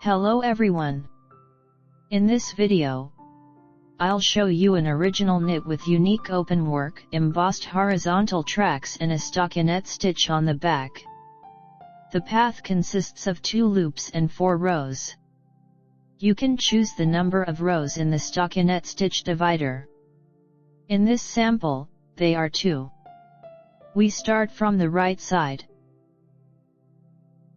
Hello everyone. In this video, I'll show you an original knit with unique openwork, embossed horizontal tracks and a stockinette stitch on the back. The path consists of 2 loops and 4 rows. You can choose the number of rows in the stockinette stitch divider. In this sample, they are 2. We start from the right side.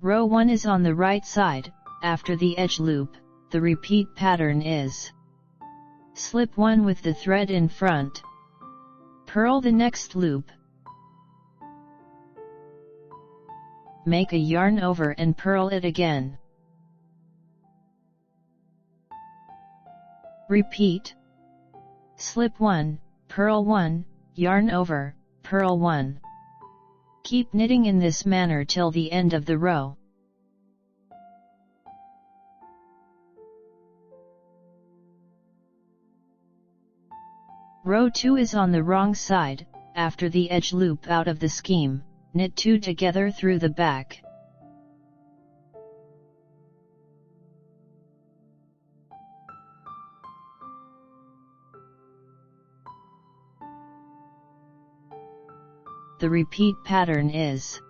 Row 1 is on the right side. After the edge loop, the repeat pattern is: slip 1 with the thread in front, purl the next loop, make a yarn over and purl it again. Repeat. Slip 1, purl 1, yarn over, purl 1. Keep knitting in this manner till the end of the row. Row 2 is on the wrong side. After the edge loop out of the scheme, knit 2 together through the back. The repeat pattern is: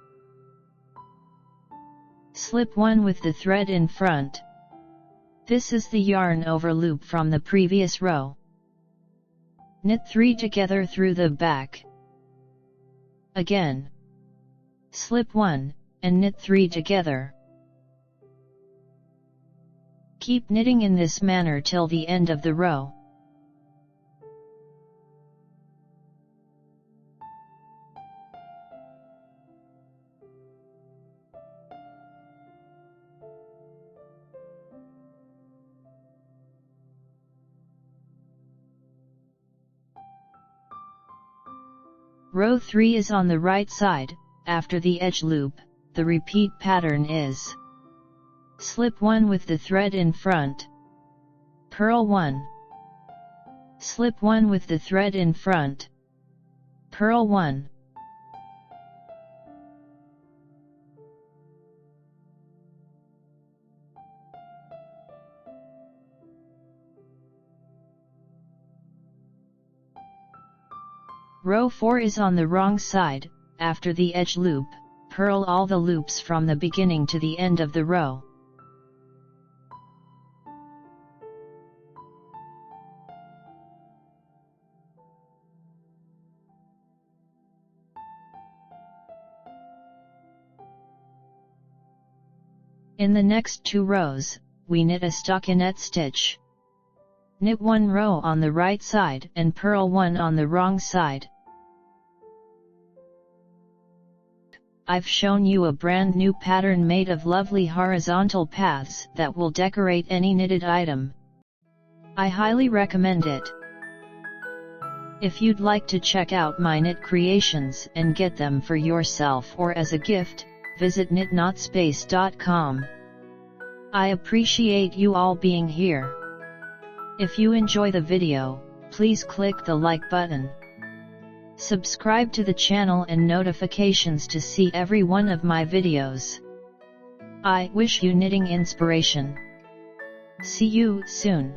slip 1 with the thread in front. This is the yarn over loop from the previous row. Knit 3 together through the back. Again. Slip 1, and knit 3 together. Keep knitting in this manner till the end of the row. Row 3 is on the right side. After the edge loop, the repeat pattern is: slip 1 with the thread in front, purl 1, slip 1 with the thread in front, purl 1. Row 4 is on the wrong side. After the edge loop, purl all the loops from the beginning to the end of the row. In the next 2 rows, we knit a stockinette stitch. Knit 1 row on the right side and purl 1 on the wrong side. I've shown you a brand new pattern made of lovely horizontal paths that will decorate any knitted item. I highly recommend it. If you'd like to check out my knit creations and get them for yourself or as a gift, visit knitnotspace.com. I appreciate you all being here. If you enjoy the video, please click the like button. Subscribe to the channel and notifications to see every one of my videos. I wish you knitting inspiration. See you soon.